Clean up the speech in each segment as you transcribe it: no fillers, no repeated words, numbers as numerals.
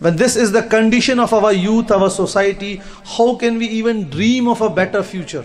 When this is the condition of our youth, our society, how can we even dream of a better future?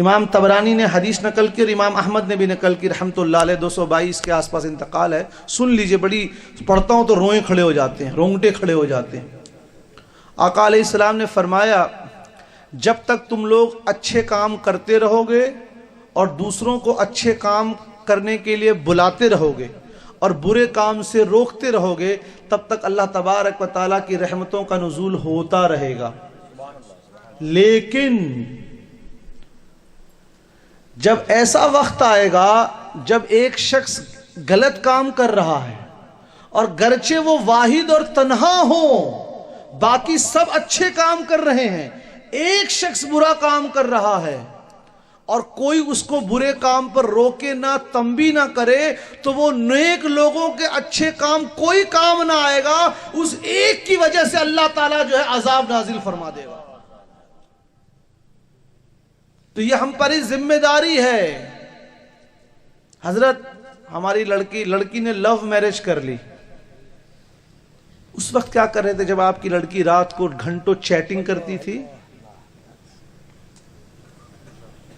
امام طبرانی نے حدیث نقل کی اور امام احمد نے بھی نقل کی رحمۃ اللہ علیہ، 222 کے آس پاس انتقال ہے. سن لیجئے، بڑی پڑھتا ہوں تو روئیں کھڑے ہو جاتے ہیں، رونگٹے کھڑے ہو جاتے ہیں. آقا علیہ السلام نے فرمایا جب تک تم لوگ اچھے کام کرتے رہو گے اور دوسروں کو اچھے کام کرنے کے لیے بلاتے رہو گے اور برے کام سے روکتے رہو گے، تب تک اللہ تبارک و تعالیٰ کی رحمتوں کا نزول ہوتا رہے گا. لیکن جب ایسا وقت آئے گا جب ایک شخص غلط کام کر رہا ہے اور گرچہ وہ واحد اور تنہا ہو، باقی سب اچھے کام کر رہے ہیں، ایک شخص برا کام کر رہا ہے اور کوئی اس کو برے کام پر روکے نہ، تنبیہ نہ کرے، تو وہ نیک لوگوں کے اچھے کام کوئی کام نہ آئے گا. اس ایک کی وجہ سے اللہ تعالیٰ جو ہے عذاب نازل فرما دے گا. تو یہ ہم پر ہی ذمہ داری ہے. حضرت ہماری لڑکی نے لو میرج کر لی. اس وقت کیا کر رہے تھے جب آپ کی لڑکی رات کو گھنٹوں چیٹنگ کرتی تھی؟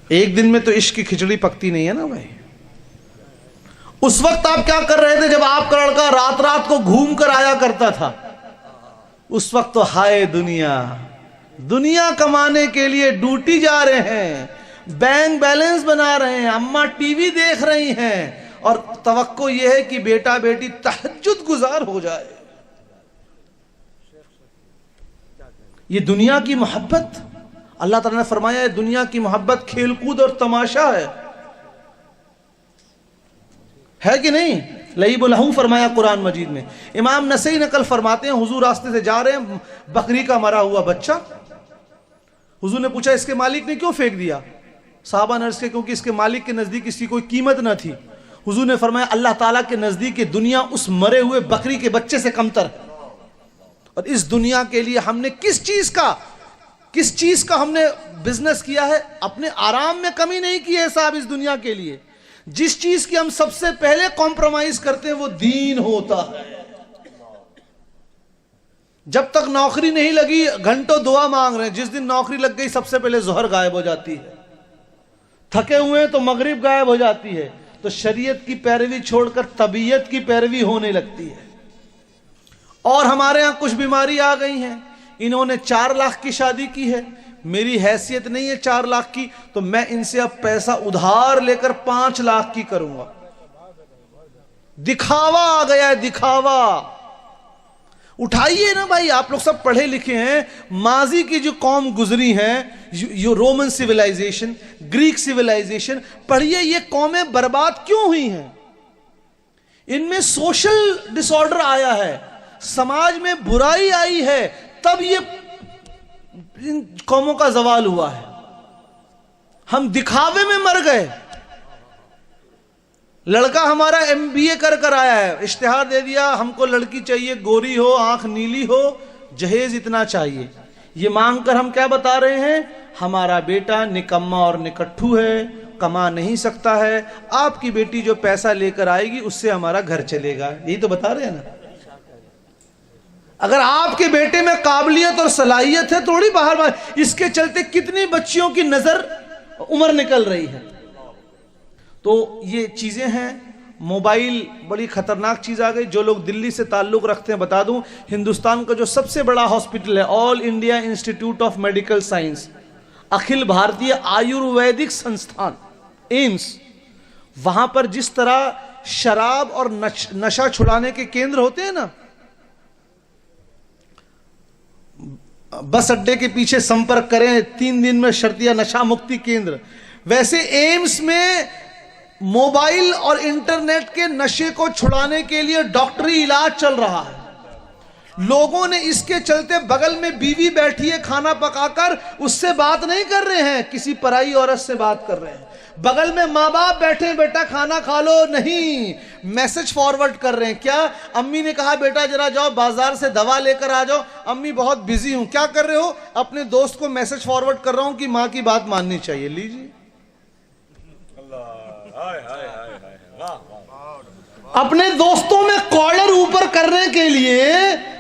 ایک دن میں تو عشق کی کھچڑی پکتی نہیں ہے نا بھائی. اس وقت آپ کیا کر رہے تھے جب آپ کا لڑکا رات کو گھوم کر آیا کرتا تھا؟ اس وقت تو ہائے دنیا کمانے کے لیے ڈیوٹی جا رہے ہیں، بینک بیلنس بنا رہے ہیں، اماں ٹی وی دیکھ رہی ہیں اور توقع یہ ہے کہ بیٹا بیٹی تہجد گزار ہو جائے. یہ دنیا کی محبت، اللہ تعالیٰ نے فرمایا ہے دنیا کی محبت کھیل کود اور تماشا ہے کہ نہیں؟ لعیب لہو فرمایا قرآن مجید میں. امام نسائی نقل فرماتے ہیں حضور راستے سے جا رہے ہیں، بکری کا مرا ہوا بچہ. حضور نے پوچھا اس کے مالک نے کیوں پھینک دیا؟ صحابہ نے عرض کیا کیونکہ اس کے مالک کے نزدیک اس کی کوئی قیمت نہ تھی. حضور نے فرمایا اللہ تعالیٰ کے نزدیک یہ دنیا اس مرے ہوئے بکری کے بچے سے کمتر ہے. اور اس دنیا کے لیے ہم نے کس چیز کا ہم نے بزنس کیا ہے؟ اپنے آرام میں کمی نہیں کی ہے صاحب. اس دنیا کے لیے جس چیز کی ہم سب سے پہلے کمپرومائز کرتے ہیں وہ دین ہوتا ہے. جب تک نوکری نہیں لگی گھنٹوں دعا مانگ رہے ہیں، جس دن نوکری لگ گئی سب سے پہلے ظہر غائب ہو جاتی ہے، تھکے ہوئے ہیں تو مغرب غائب ہو جاتی ہے، تو شریعت کی پیروی چھوڑ کر طبیعت کی پیروی ہونے لگتی ہے. اور ہمارے ہاں کچھ بیماری آ گئی ہیں. انہوں نے 4 لاکھ کی شادی کی ہے، میری حیثیت نہیں ہے 4 لاکھ کی، تو میں ان سے اب پیسہ ادھار لے کر 5 لاکھ کی کروں گا. دکھاوا آ گیا ہے، دکھاوا. اٹھائیے نا بھائی، آپ لوگ سب پڑھے لکھے ہیں. ماضی کی جو قوم گزری ہیں، رومن سیولائزیشن، گریک سیولائزیشن، پڑھیے یہ قومیں برباد کیوں ہوئی ہیں. ان میں سوشل ڈس آرڈر آیا ہے، سماج میں برائی آئی ہے، تب یہ ان قوموں کا زوال ہوا ہے. ہم دکھاوے میں مر گئے. لڑکا ہمارا MBA کر آیا ہے، اشتہار دے دیا ہم کو لڑکی چاہیے، گوری ہو، آنکھ نیلی ہو، جہیز اتنا چاہیے. یہ مانگ کر ہم کیا بتا رہے ہیں؟ ہمارا بیٹا نکما اور نکٹھو ہے، کما نہیں سکتا ہے، آپ کی بیٹی جو پیسہ لے کر آئے گی اس سے ہمارا گھر چلے گا. یہی تو بتا رہے ہیں نا. اگر آپ کے بیٹے میں قابلیت اور صلاحیت ہے تھوڑی باہر اس کے چلتے کتنی بچیوں کی نظر عمر نکل رہی ہے. تو یہ چیزیں ہیں. موبائل بڑی خطرناک چیز آ گئی. جو لوگ دلی سے تعلق رکھتے ہیں بتا دوں، ہندوستان کا جو سب سے بڑا ہاسپٹل ہے All India Institute of Medical Science, Akhil Bharatiya Ayurvedic Sansthan, AIIMS, وہاں پر جس طرح شراب اور نشہ چھڑانے کے کیندر ہوتے ہیں نا، بس اڈے کے پیچھے سمپرک کریں 3 دن میں شرطیہ نشہ مکتی کیندر، ویسے ایمس میں موبائل اور انٹرنیٹ کے نشے کو چھڑانے کے لیے ڈاکٹری علاج چل رہا ہے. لوگوں نے اس کے چلتے بغل میں بیوی بیٹھی ہے کھانا پکا کر، اس سے بات نہیں کر رہے ہیں، کسی پرائی عورت سے بات کر رہے ہیں. بغل میں ماں باپ بیٹھے ہیں، بیٹا کھانا کھا لو، نہیں، میسج فارورڈ کر رہے ہیں. کیا؟ امی نے کہا بیٹا ذرا جاؤ بازار سے دوا لے کر آ جاؤ. امی بہت بزی ہوں. کیا کر رہے ہو؟ اپنے دوست کو میسج فارورڈ کر رہا ہوں کہ ماں کی بات ماننی چاہیے. لیجیے، اپنے دوستوں میں کالر اوپر کرنے کے لیے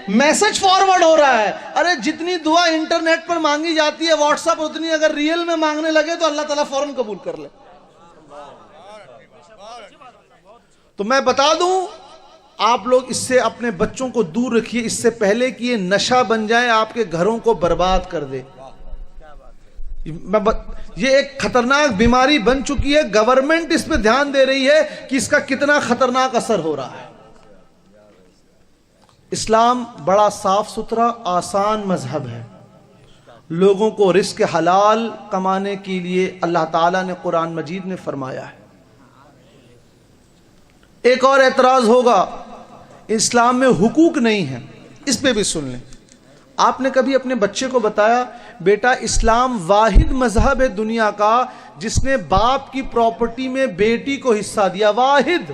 میسج فارورڈ ہو رہا ہے. ارے جتنی دعا انٹرنیٹ پر مانگی جاتی ہے واٹس ایپ اتنی اگر ریئل میں مانگنے لگے تو اللہ تعالیٰ فوراً قبول کر لے. تو میں بتا دوں آپ لوگ اس سے اپنے بچوں کو دور رکھیے اس سے پہلے کہ یہ نشہ بن جائے آپ کے گھروں کو برباد کر دے. یہ ایک خطرناک بیماری بن چکی ہے. گورنمنٹ اس پہ دھیان دے رہی ہے کہ اس کا کتنا خطرناک اثر ہو رہا ہے. اسلام بڑا صاف ستھرا آسان مذہب ہے. لوگوں کو رزق حلال کمانے کے لیے اللہ تعالیٰ نے قرآن مجید میں فرمایا ہے. ایک اور اعتراض ہوگا اسلام میں حقوق نہیں ہے. اس پہ بھی سن لیں. آپ نے کبھی اپنے بچے کو بتایا بیٹا اسلام واحد مذہب ہے دنیا کا جس نے باپ کی پراپرٹی میں بیٹی کو حصہ دیا؟ واحد.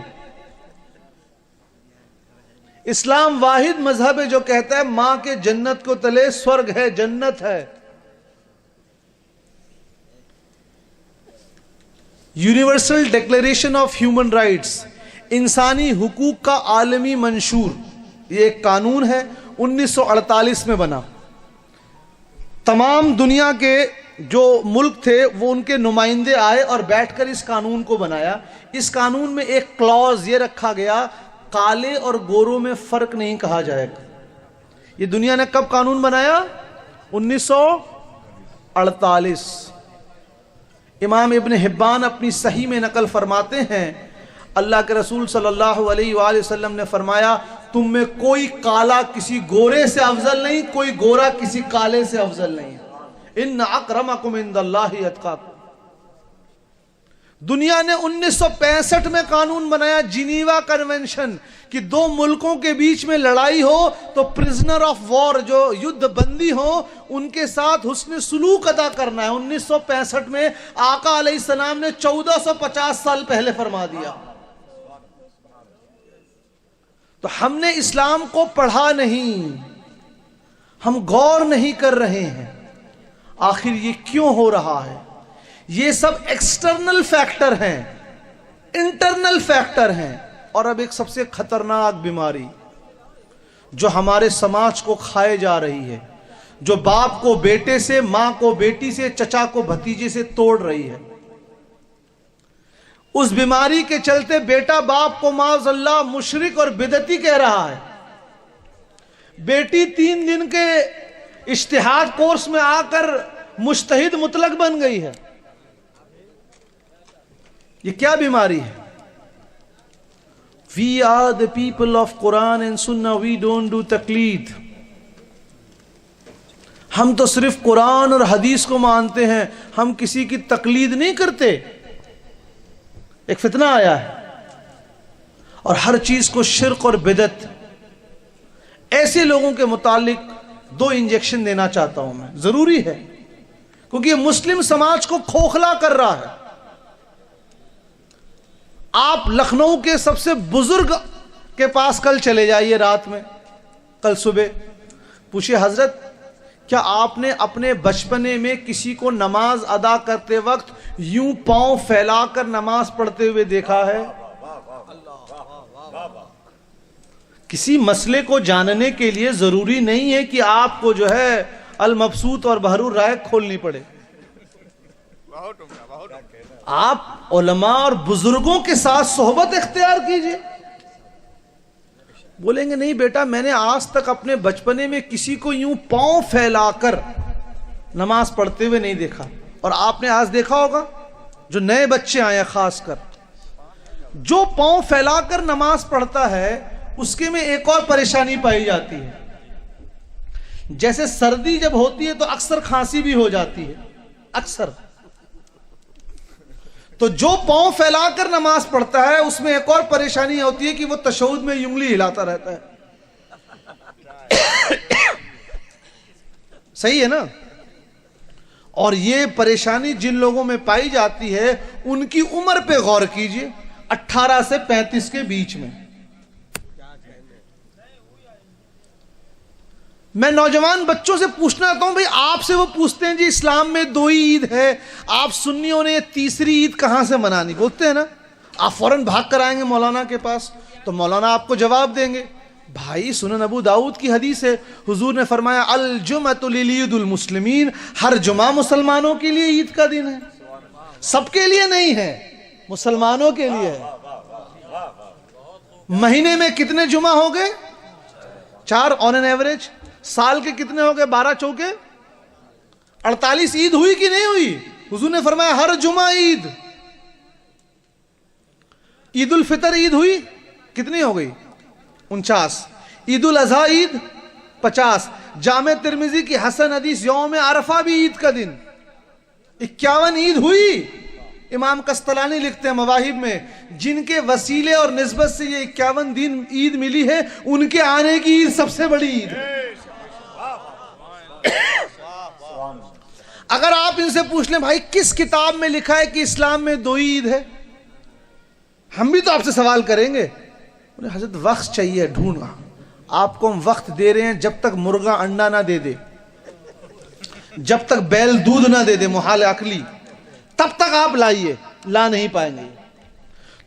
اسلام واحد مذہب ہے جو کہتا ہے ماں کے جنت کو تلے سورگ ہے، جنت ہے. Universal declaration of human rights, انسانی حقوق کا عالمی منشور، یہ ایک قانون ہے 1948 میں بنا. تمام دنیا کے جو ملک تھے وہ ان کے نمائندے آئے اور بیٹھ کر اس قانون کو بنایا. اس قانون میں ایک کلوز یہ رکھا گیا کالے اور گوروں میں فرق نہیں کہا جائے گا. یہ دنیا نے کب قانون بنایا؟ 1948. امام ابن حبان اپنی صحیح میں نقل فرماتے ہیں اللہ کے رسول صلی اللہ علیہ وآلہ وسلم نے فرمایا تم میں کوئی کالا کسی گورے سے افضل نہیں، کوئی گورا کسی کالے سے افضل نہیں. ان اکرمکم عند اللہ اتقاکم. دنیا نے 1965 میں قانون بنایا جنیوا کنونشن کہ دو ملکوں کے بیچ میں لڑائی ہو تو پرزنر آف وار جو یدھ بندی ہو ان کے ساتھ حسن سلوک ادا کرنا ہے. 1965 میں آقا علیہ السلام نے 1450 سال پہلے فرما دیا. تو ہم نے اسلام کو پڑھا نہیں، ہم غور نہیں کر رہے ہیں. آخر یہ کیوں ہو رہا ہے؟ یہ سب ایکسٹرنل فیکٹر ہیں، انٹرنل فیکٹر ہیں. اور اب ایک سب سے خطرناک بیماری جو ہمارے سماج کو کھائے جا رہی ہے، جو باپ کو بیٹے سے، ماں کو بیٹی سے، چچا کو بھتیجے سے توڑ رہی ہے. اس بیماری کے چلتے بیٹا باپ کو معاذ اللہ مشرک اور بدعتی کہہ رہا ہے. بیٹی 3 دن کے اجتہاد کورس میں آ کر مجتہد مطلق بن گئی ہے. یہ کیا بیماری ہے؟ We are the people of Quran and Sunnah, we don't do تقلید. ہم تو صرف قرآن اور حدیث کو مانتے ہیں، ہم کسی کی تقلید نہیں کرتے. ایک فتنہ آیا ہے اور ہر چیز کو شرک اور بدعت. ایسے لوگوں کے متعلق 2 انجیکشن دینا چاہتا ہوں میں، ضروری ہے کیونکہ یہ مسلم سماج کو کھوکھلا کر رہا ہے. آپ لکھنؤ کے سب سے بزرگ کے پاس کل چلے جائیے رات میں، کل صبح پوچھئے حضرت کیا آپ نے اپنے بچپنے میں کسی کو نماز ادا کرتے وقت یوں پاؤں پھیلا کر نماز پڑھتے ہوئے دیکھا ہے؟ کسی مسئلے کو جاننے کے لیے ضروری نہیں ہے کہ آپ کو جو ہے المبسوط اور بحر الرائق کھولنی پڑے. آپ علماء اور بزرگوں کے ساتھ صحبت اختیار کیجئے. بولیں گے نہیں بیٹا میں نے آج تک اپنے بچپنے میں کسی کو یوں پاؤں پھیلا کر نماز پڑھتے ہوئے نہیں دیکھا. اور آپ نے آج دیکھا ہوگا جو نئے بچے آئے خاص کر، جو پاؤں پھیلا کر نماز پڑھتا ہے اس کے میں ایک اور پریشانی پائی جاتی ہے. جیسے سردی جب ہوتی ہے تو اکثر کھانسی بھی ہو جاتی ہے، اکثر. تو جو پاؤں پھیلا کر نماز پڑھتا ہے اس میں ایک اور پریشانی ہوتی ہے کہ وہ تشہد میں انگلی ہلاتا رہتا ہے. صحیح ہے نا؟ اور یہ پریشانی جن لوگوں میں پائی جاتی ہے ان کی عمر پہ غور کیجئے، 18 سے 35 کے بیچ میں. میں نوجوان بچوں سے پوچھنا چاہتا ہوں، بھئی آپ سے وہ پوچھتے ہیں جی اسلام میں 2 ہی عید ہے، آپ سنیوں نے یہ تیسری عید کہاں سے منانی؟ بولتے ہیں نا. آپ فوراً بھاگ کر آئیں گے مولانا کے پاس تو مولانا آپ کو جواب دیں گے بھائی سنن ابو داؤد کی حدیث ہے، حضور نے فرمایا الجمعۃ للعید المسلمین، ہر جمعہ مسلمانوں کے لیے عید کا دن ہے، سب کے لیے نہیں ہے، مسلمانوں کے لیے ہے۔ مہینے میں کتنے جمعہ ہو گئے؟ 4 آن این ایوریج۔ سال کے کتنے ہو گئے؟ 12 چوکے 48۔ عید ہوئی کہ نہیں ہوئی؟ حضور نے فرمایا ہر جمعہ عید۔ عید الفطر عید ہوئی، کتنی ہو گئی؟ 49۔ عید الاضحیٰ عید 50۔ جامع ترمذی کی حسن حدیث یوم عرفہ بھی عید کا دن، 51 عید ہوئی۔ امام قسطلانی لکھتے ہیں مواہب میں، جن کے وسیلے اور نسبت سے یہ 51 دن عید ملی ہے، ان کے آنے کی عید سب سے بڑی عید ہے۔ اگر آپ ان سے پوچھ لیں بھائی کس کتاب میں لکھا ہے کہ اسلام میں 2 عید ہے، ہم بھی تو آپ سے سوال کریں گے۔ حضرت وقت چاہیے ڈھونڈنا، آپ کو ہم وقت دے رہے ہیں، جب تک مرغا انڈا نہ دے دے، جب تک بیل دودھ نہ دے دے، محال عقلی، تب تک آپ لائیے، لا نہیں پائیں گے۔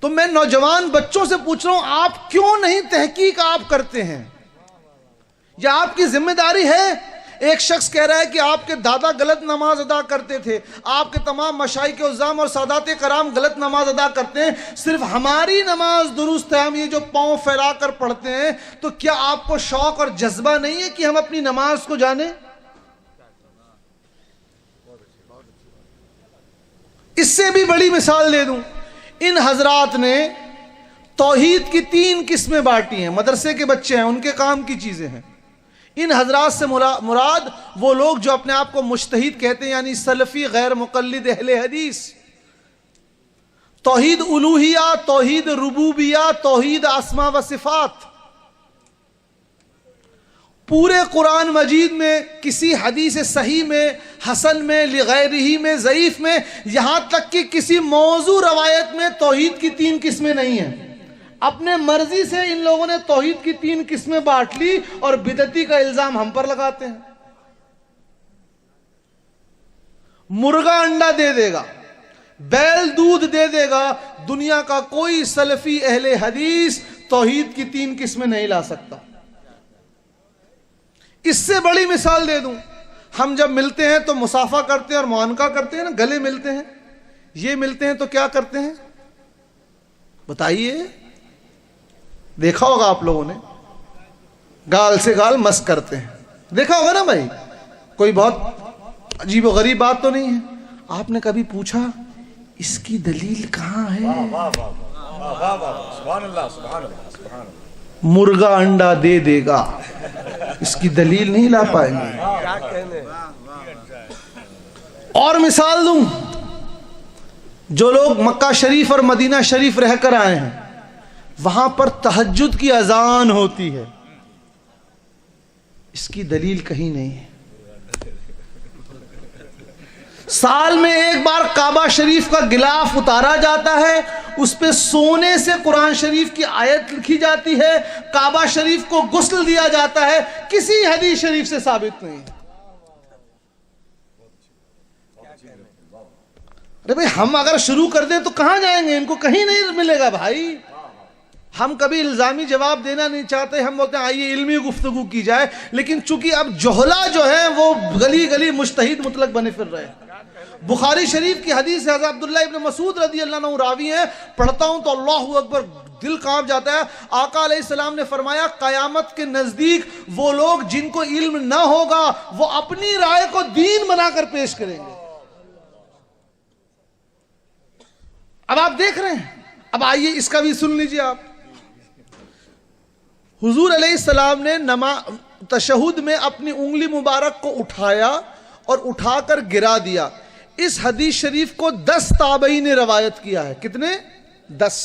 تو میں نوجوان بچوں سے پوچھ رہا ہوں، آپ کیوں نہیں تحقیق آپ کرتے ہیں؟ یہ آپ کی ذمہ داری ہے۔ ایک شخص کہہ رہا ہے کہ آپ کے دادا غلط نماز ادا کرتے تھے، آپ کے تمام مشائخ عظام اور سادات کرام غلط نماز ادا کرتے ہیں، صرف ہماری نماز درست ہے، ہم یہ جو پاؤں پھیلا کر پڑھتے ہیں، تو کیا آپ کو شوق اور جذبہ نہیں ہے کہ ہم اپنی نماز کو جانیں؟ اس سے بھی بڑی مثال دے دوں، ان حضرات نے توحید کی 3 قسمیں بانٹی ہیں۔ مدرسے کے بچے ہیں، ان کے کام کی چیزیں ہیں۔ ان حضرات سے مراد وہ لوگ جو اپنے آپ کو مجتہد کہتے ہیں، یعنی سلفی غیر مقلد اہل حدیث۔ توحید الوہیہ، توحید ربوبیہ، توحید اسماء و صفات۔ پورے قرآن مجید میں کسی حدیث صحیح میں، حسن میں، لغیرہ میں، ضعیف میں، یہاں تک کہ کسی موضوع روایت میں توحید کی 3 قسمیں نہیں ہیں۔ اپنے مرضی سے ان لوگوں نے توحید کی 3 قسمیں بانٹ لی اور بدعتی کا الزام ہم پر لگاتے ہیں۔ مرغا انڈا دے دے گا، بیل دودھ دے دے گا، دنیا کا کوئی سلفی اہل حدیث توحید کی 3 قسمیں نہیں لا سکتا۔ اس سے بڑی مثال دے دوں، ہم جب ملتے ہیں تو مصافحہ کرتے ہیں اور معانقہ کرتے ہیں نا، گلے ملتے ہیں، یہ ملتے ہیں تو کیا کرتے ہیں بتائیے؟ دیکھا ہوگا آپ لوگوں نے، گال سے گال مس کرتے ہیں، دیکھا ہوگا نا بھائی، کوئی بہت عجیب و غریب بات تو نہیں ہے۔ آپ نے کبھی پوچھا اس کی دلیل کہاں ہے؟ مرغا انڈا دے دے گا، اس کی دلیل نہیں لا پائیں گے۔ اور مثال دوں، جو لوگ مکہ شریف اور مدینہ شریف رہ کر آئے ہیں، وہاں پر تہجد کی اذان ہوتی ہے، اس کی دلیل کہیں نہیں ہے۔ سال میں ایک بار کعبہ شریف کا غلاف اتارا جاتا ہے، اس پہ سونے سے قرآن شریف کی آیت لکھی جاتی ہے، کعبہ شریف کو غسل دیا جاتا ہے، کسی حدیث شریف سے ثابت نہیں۔ ارے بھائی ہم اگر شروع کر دیں تو کہاں جائیں گے؟ ان کو کہیں نہیں ملے گا بھائی۔ ہم کبھی الزامی جواب دینا نہیں چاہتے، ہم بولتے ہیں آئیے علمی گفتگو کی جائے، لیکن چونکہ اب جہلا جو ہیں وہ گلی گلی مجتہد مطلق بنے پھر رہے ہیں۔ بخاری شریف کی حدیث ہے، حضرت عبداللہ ابن مسعود رضی اللہ عنہ راوی ہیں، پڑھتا ہوں تو اللہ اکبر دل کانپ جاتا ہے۔ آقا علیہ السلام نے فرمایا قیامت کے نزدیک وہ لوگ جن کو علم نہ ہوگا وہ اپنی رائے کو دین بنا کر پیش کریں گے۔ اب آپ دیکھ رہے ہیں، اب آئیے اس کا بھی سن لیجئے آپ۔ حضور علیہ السلام نے تشہد میں اپنی انگلی مبارک کو اٹھایا اور اٹھا کر گرا دیا۔ اس حدیث شریف کو 10 تابعین نے روایت کیا ہے۔ کتنے؟ 10۔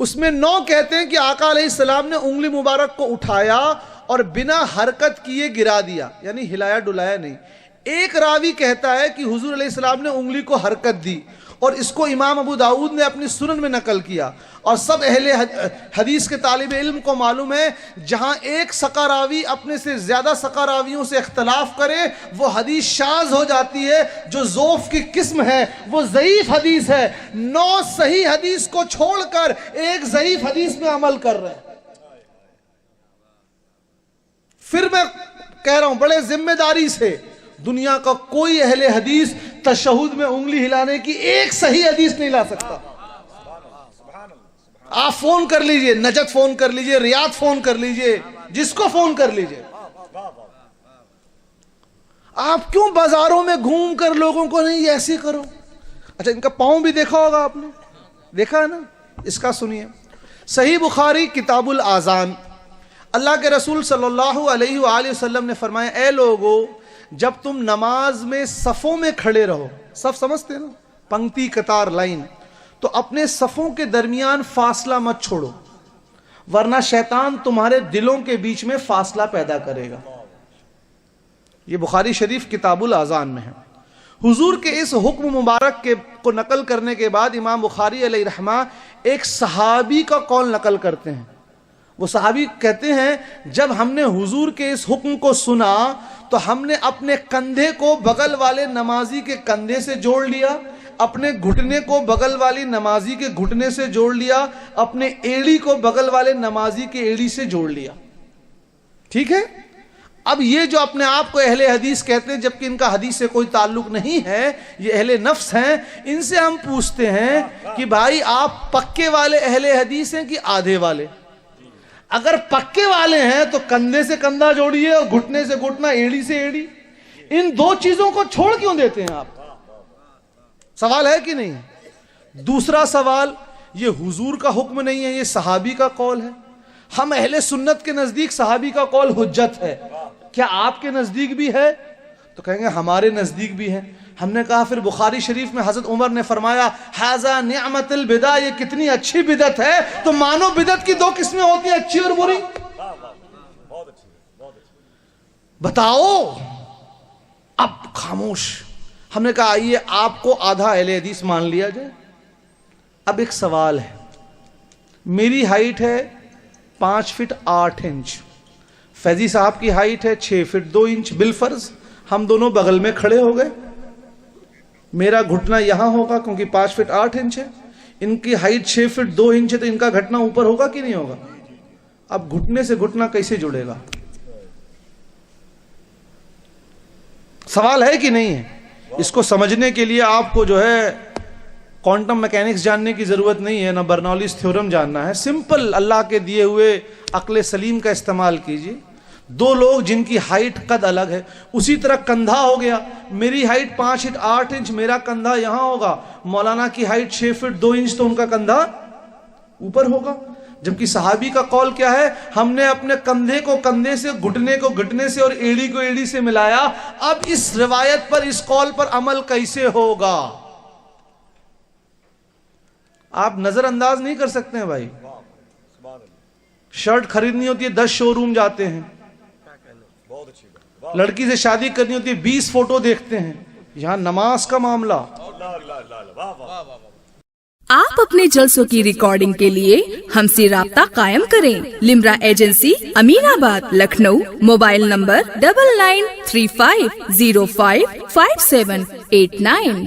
اس میں 9 کہتے ہیں کہ آقا علیہ السلام نے انگلی مبارک کو اٹھایا اور بنا حرکت کیے گرا دیا، یعنی ہلایا ڈلایا نہیں۔ ایک راوی کہتا ہے کہ حضور علیہ السلام نے انگلی کو حرکت دی، اور اس کو امام ابو داؤد نے اپنی سنن میں نقل کیا، اور سب اہل حدیث کے طالب علم کو معلوم ہے جہاں ایک سقہ راوی اپنے سے زیادہ سقہ راویوں سے اختلاف کرے وہ حدیث شاذ ہو جاتی ہے، جو ضعف کی قسم ہے وہ ضعیف حدیث ہے۔ 9 صحیح حدیث کو چھوڑ کر ایک ضعیف حدیث میں عمل کر رہے ہیں۔ پھر میں کہہ رہا ہوں بڑے ذمہ داری سے، دنیا کا کوئی اہل حدیث تشہد میں انگلی ہلانے کی ایک صحیح حدیث نہیں لا سکتا۔ آپ فون کر لیجئے، نجد فون کر لیجئے، ریاض فون کر لیجئے، جس کو فون کر لیجئے۔ آپ کیوں بازاروں میں گھوم کر لوگوں کو نہیں ایسے کرو؟ اچھا ان کا پاؤں بھی دیکھا ہوگا آپ نے، دیکھا ہے نا؟ اس کا سنیے، صحیح بخاری کتاب الاذان، اللہ کے رسول صلی اللہ علیہ وآلہ وسلم نے فرمایا اے لوگو جب تم نماز میں صفوں میں کھڑے رہو، صف سمجھتے ہیں نا، پنکتی، قطار، لائن، تو اپنے صفوں کے درمیان فاصلہ مت چھوڑو ورنہ شیطان تمہارے دلوں کے بیچ میں فاصلہ پیدا کرے گا۔ یہ بخاری شریف کتاب الاذان میں ہے۔ حضور کے اس حکم مبارک کو نقل کرنے کے بعد امام بخاری علیہ رحمہ ایک صحابی کا قول نقل کرتے ہیں۔ وہ صحابی کہتے ہیں جب ہم نے حضور کے اس حکم کو سنا تو ہم نے اپنے کندھے کو بغل والے نمازی کے کندھے سے جوڑ لیا، اپنے گھٹنے کو بغل والی نمازی کے گھٹنے سے جوڑ لیا، اپنے ایڑی کو بغل والے نمازی کے ایڑی سے جوڑ لیا۔ ٹھیک ہے؟ اب یہ جو اپنے آپ کو اہل حدیث کہتے ہیں جبکہ ان کا حدیث سے کوئی تعلق نہیں ہے، یہ اہل نفس ہیں، ان سے ہم پوچھتے ہیں کہ بھائی آپ پکے والے اہل حدیث ہیں کہ آدھے والے؟ اگر پکے والے ہیں تو کندھے سے کندھا جوڑیے اور گھٹنے سے گھٹنا، ایڑی سے ایڑی، ان دو چیزوں کو چھوڑ کیوں دیتے ہیں آپ؟ سوال ہے کہ نہیں؟ دوسرا سوال، یہ حضور کا حکم نہیں ہے، یہ صحابی کا قول ہے۔ ہم اہل سنت کے نزدیک صحابی کا قول حجت ہے، کیا آپ کے نزدیک بھی ہے؟ تو کہیں گے ہمارے نزدیک بھی ہے۔ ہم نے کہا پھر بخاری شریف میں حضرت عمر نے فرمایا ھذا نعمت البدع، یہ کتنی اچھی بدعت ہے۔ تو مانو بدعت کی دو قسمیں ہوتی ہیں، اچھی اور بری۔ بتاؤ، اب خاموش۔ ہم نے کہا آئیے آپ کو آدھا اہل حدیث مان لیا جائے۔ اب ایک سوال ہے، میری ہائٹ ہے 5 فٹ 8 انچ، فیضی صاحب کی ہائٹ ہے 6 فٹ 2 انچ، بالفرض ہم دونوں بغل میں کھڑے ہو گئے، میرا گھٹنا یہاں ہوگا کیونکہ 5 فٹ 8 انچ ہے، ان کی ہائٹ 6 فٹ 2 انچ ہے تو ان کا گھٹنا اوپر ہوگا کہ نہیں ہوگا؟ اب گھٹنے سے گھٹنا کیسے جڑے گا؟ سوال ہے کہ نہیں ہے؟ اس کو سمجھنے کے لیے آپ کو جو ہے کوانٹم میکینکس جاننے کی ضرورت نہیں ہے، نہ برنولیز تھیورم جاننا ہے، سمپل اللہ کے دیے ہوئے عقل سلیم کا استعمال کیجیے۔ دو لوگ جن کی ہائٹ قد الگ ہے، اسی طرح کندھا ہو گیا، میری ہائٹ 5 فٹ 8 انچ، میرا کندھا یہاں ہوگا، مولانا کی ہائٹ 6 فٹ 2 انچ تو ان کا کندھا اوپر ہوگا۔ جبکہ صحابی کا قول کیا ہے؟ ہم نے اپنے کندھے کو کندھے سے، گھٹنے کو گھٹنے سے اور ایڑی کو ایڑی سے ملایا۔ اب اس روایت پر، اس قول پر عمل کیسے ہوگا؟ آپ نظر انداز نہیں کر سکتے ہیں بھائی۔ شرٹ خریدنی ہوتی ہے 10 شو روم جاتے ہیں، لڑکی سے شادی کرنی ہوتی ہے 20 فوٹو دیکھتے ہیں، یہاں نماز کا معاملہ۔ آپ اپنے جلسوں کی ریکارڈنگ کے لیے ہم سے رابطہ قائم کریں۔ لمرا ایجنسی، امین آباد، لکھنؤ، موبائل نمبر 9935055789۔